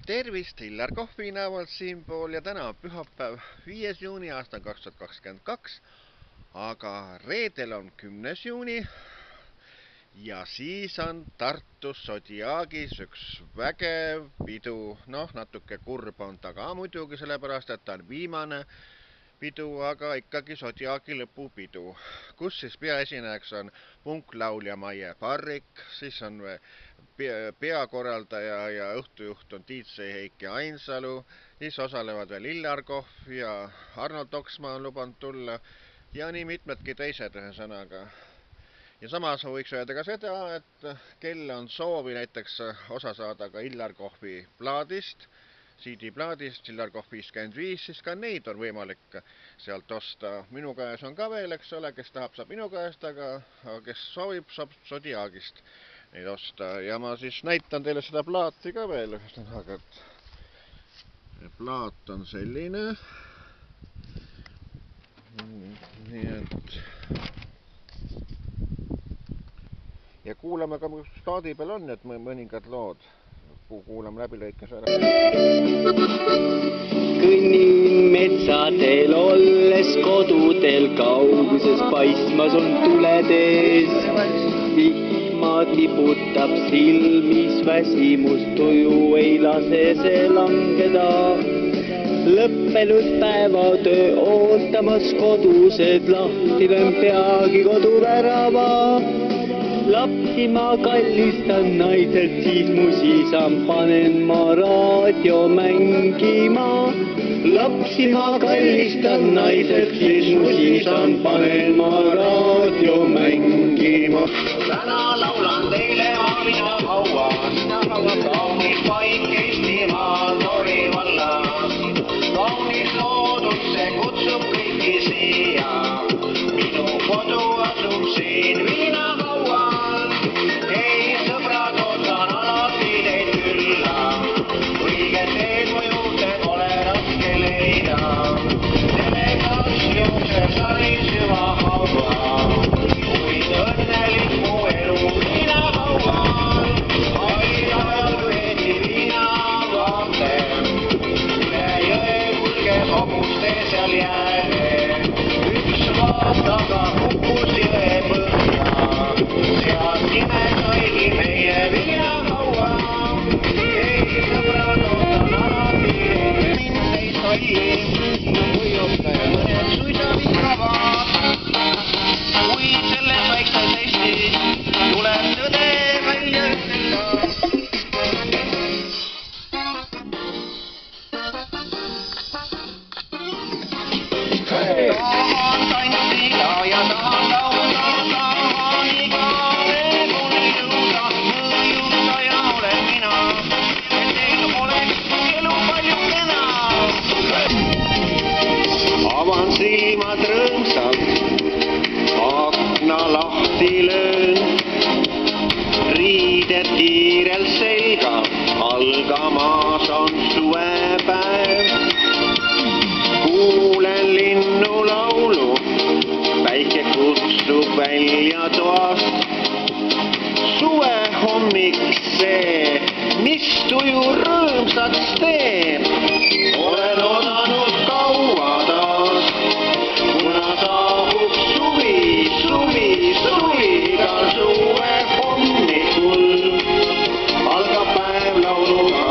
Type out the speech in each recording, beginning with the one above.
Tervist, Hillar Kohvi näeval siinpool ja täna on pühapäev 5. juuni aastal 2022, aga reedel on 10. juuni ja siis on Tartus Zodiagis üks vägev pidu. Natuke kurb on ta ka muidugi, sellepärast et ta on viimane pidu, aga ikkagi Zodiagi lõpupidu, kus siis peaesinejaks on punklaulja Maie Parrik, siis on peakorraldaja ja õhtujuht on DJ Heiki Ainsalu, siis osalevad veel Hillar Kohv ja Arnold Oksmaa on lubanud tulla ja nii mitmedki teised ühesõnaga. Ja samas võiks öelda ka seda, et kelle on soovi näiteks osa saada ka Hillar Kohvi plaadist, CD-plaadist, Hillar Kohv 55, siis ka neid on võimalik sealt osta. Minu käes on ka veel, eks ole, kes tahab, saab minu käest, aga kes soovib, saab Zodiagist neid osta. Ja ma siis näitan teile seda plaati ka veel. Plaat on selline. Nii et... Ja kuulame ka, mis staadi peal on, et mõningad lood. Kuulame läbi lõikes ära. Kõnnin metsadel olles, kodudel kauguses paistmas on tuled ees. Vihma tiputab silmis, väsimus tuju ei lase see langeda. Lõppenud päevatöö ootamas kodused, lahti löön peagi koduvärava. Lapsi ma kallistan naised, siis mu sisan panen ma raadio mängima. Lapsi ma kallistan naised, siis mu sisan panen ma raadio mängima. Täna laulan teile mina kaua, kaunis paik Eestimaal Tori vallas. Kaunis loodus, see kutsub kõiki siia. Minu kodu asub siin Viina kaual. Ei sõbrad, ootan alati teid külla. Õiget teed mu juurde pole raske leida. Telekas jookseb saris juba kaua. Kuid õnnelik mu elu Viina kaual. Ajal veeti Viina vaate. Üle jõe kulge hobuste seal jääne. Üks vaataga kukkus jõe põhja. Sealt nime saigi meie Viina kaua. Ei sõbrad, ootan alati mind ei sai. Mõned suisa vihavad. Kui selles väikses Eestis tuleb tõde välja ütelda. Tahan tantsida ja tahan laulda, tahan igale mul jõuda. Mõjustaja olen mina, et teil oleks elu palju kena. Avan silmad rõõmsalt, akna lahti löön. Riided kiirelt selga, algamas on suvepäev. Kuulen linnu laulu, päike kutsub välja toast. Suve hommik see, mis tuju rõõmsaks teeb. Olen odanud kaua taas, kuna saabub suvi, ka suve hommikul. Algab päev lauluga.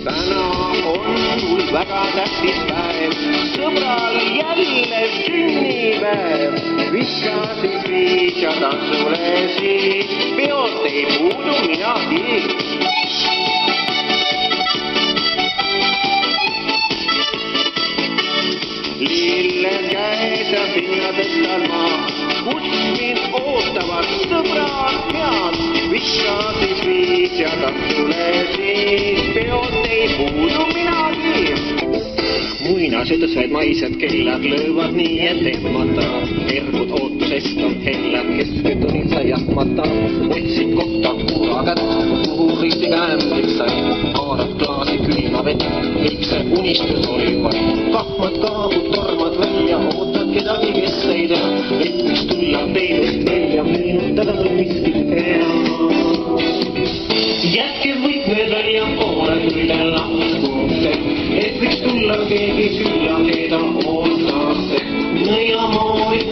Täna on mul väga tähtis päev, sõbral jälle sünnipäev. Viska siis viis ja tantsule siis, peolt ei puudu minagi. Lilled käes ja sinna tõstan ma, kus mind ootavad sõbrad head. Viska siis viis ja tantsule siis, peolt ei puudu minagi. Muinasjutused maised kellad löövad nii, et ehmata. Ergud ootusest on hellad, kesketunid sai jahmata. Otsid kohta kuura kätt, kuhu riisiga ämbriks sai. Haarad klaasi külma vett, kõik see unistus oli vaid. Kahmad kaabud tormad välja, ootad kedagi, kes ei tea. Et mis tulla teinust välja, meenutada miskit enam. Jätke võtmed välja poole muide lahkutakse, et võiks tulla keegi külla, keda ootakse. Nõiamoori,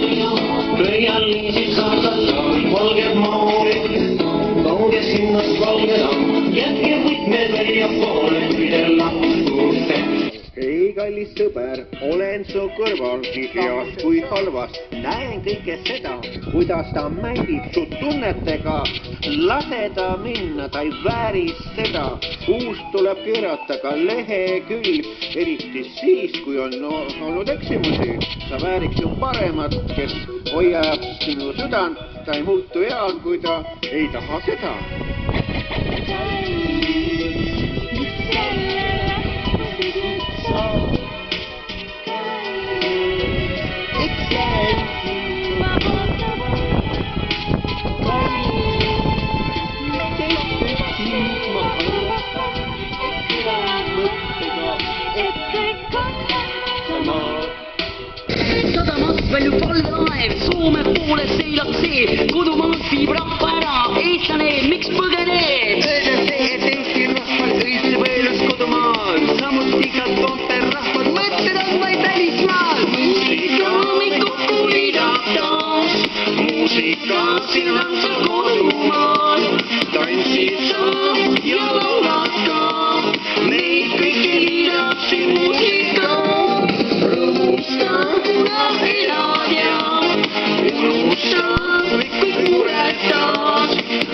pöialliisid saadata, valged moorid, kauge sinnast valged on, jätke võtmed välja poole, muide lahkutakse. Ei, kallis sõber, olen su kõrval nii heast kui halvast. Näen kõike seda, kuidas ta mängib su tunnetega. Lase ta minna, ta ei vääri seda. Uus tuleb keerata ka lehekülg, eriti siis, kui on olnud eksimusi. Sa vääriks ju paremat, kes hoiab sinu südant. Ta ei muutu heal, kui ta ei taha seda. Sadamast väljub valvelaev, Soome poole seilab see, kodumaalt viib rahva ära, eestlane, miks põgeneb? Öeldakse, et Eesti rahval õitseb õelas kodumaal, samuti ka Toompea rahvad mõtted on vaid välismaal. Muusika meid kokku liidab taas, muusika siin on sa kodumaal, tantsid sa ja laulad ka, meid kõiki liidab siin muusika. Rõõmusta ja elad ja unusta kõik mured taas,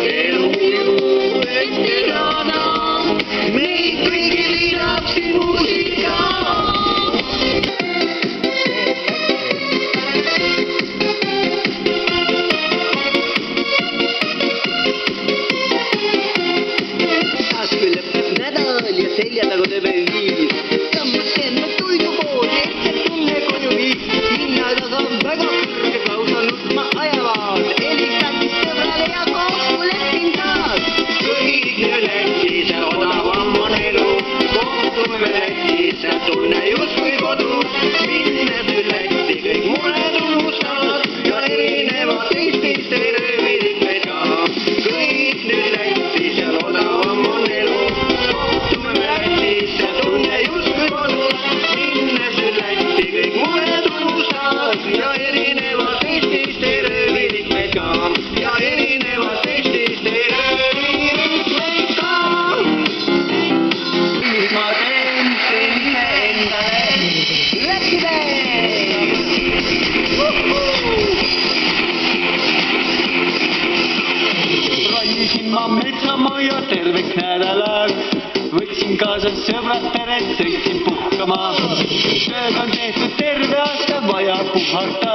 elu ju et elada, meid kõiki liidab siin muusika. Taas küll lõpeb nädal ja selja tagu teeb viil, tõmbus enne tuidu pool, et tunne koju viib, minna taga väga kõrge lausa nutma ajavad, helistati sõbrale ja kokku lepin taas. Kõik nüüd Lätis ja odavam on elu, kohtume me Lätis ja tunne justkui kodus, minnes nüüd Lätti kõik mured unustad ja erinevad Eestist ei röövidik meid ka. Kõik nüüd Lätis ja odavam on elu, kohtume me Lätis ja tunne justkui kodus, minnes nüüd Lätti kõik mured unustad ja erinevad Eestist ei röövidik meid ka. Ja erinevad Eestist ei röövidik meid ka. Ma teen ise endale Lätide! Rollisin ma metsamaja terveks nädalaks, võtsin kaasa sõbrad peret, sõitsin puhkama. Tööd on tehtud terve aasta, vaja puhata.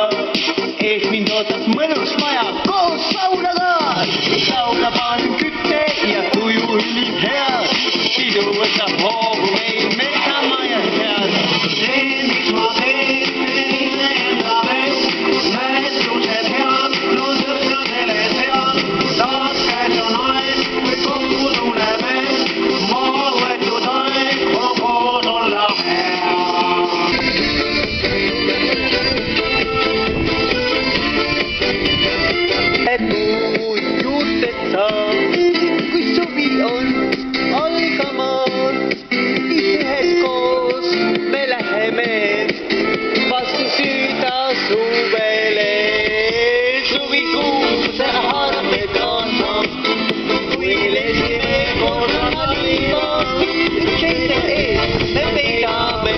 Ees mind ootab mõnus maja koos saunaga. Sauna panen kütte ja tuju ülib head. Sisu võtab hoogu meil metsamajas head. See, mis ma teen, enne endale, mälestused head, no sõpradele sead. Taas käes on aeg, kui kokku tuleme, maa võetud aeg, koos olla hea. Juurtetsa, kui suvi on algamas, üheskoos me läheme vastu süüda suvele. Suvikuuse haarame kaasa, kui lesime korra liiva, üksteise ees me peidame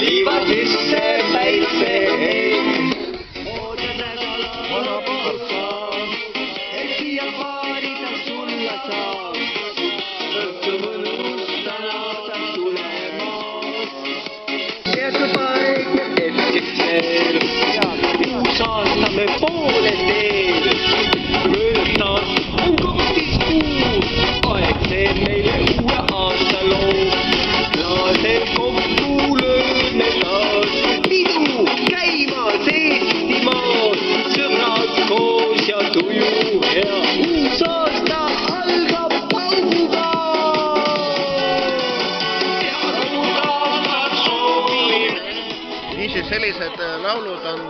liiva sisse päitse ees. Vana paarsa, et siia paarida sulla saab, õhtu sellised laulud on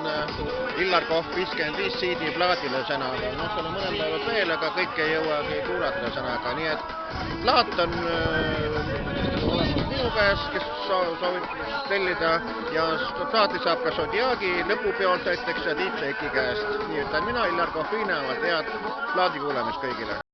Illar Kohv 55 CD-plaadile sõnaga. Seal on mõned laulud veel, aga kõike ei jõuagi kuulata sõnaga. Nii et plaat on olemas minu käes, kes soovib tellida ja plaati saab ka Zodiagi lõpupeolt näiteks ja DJ Eki käest. Nii ütlen mina, Illar Kohv, head plaadi kuulamist kõigile.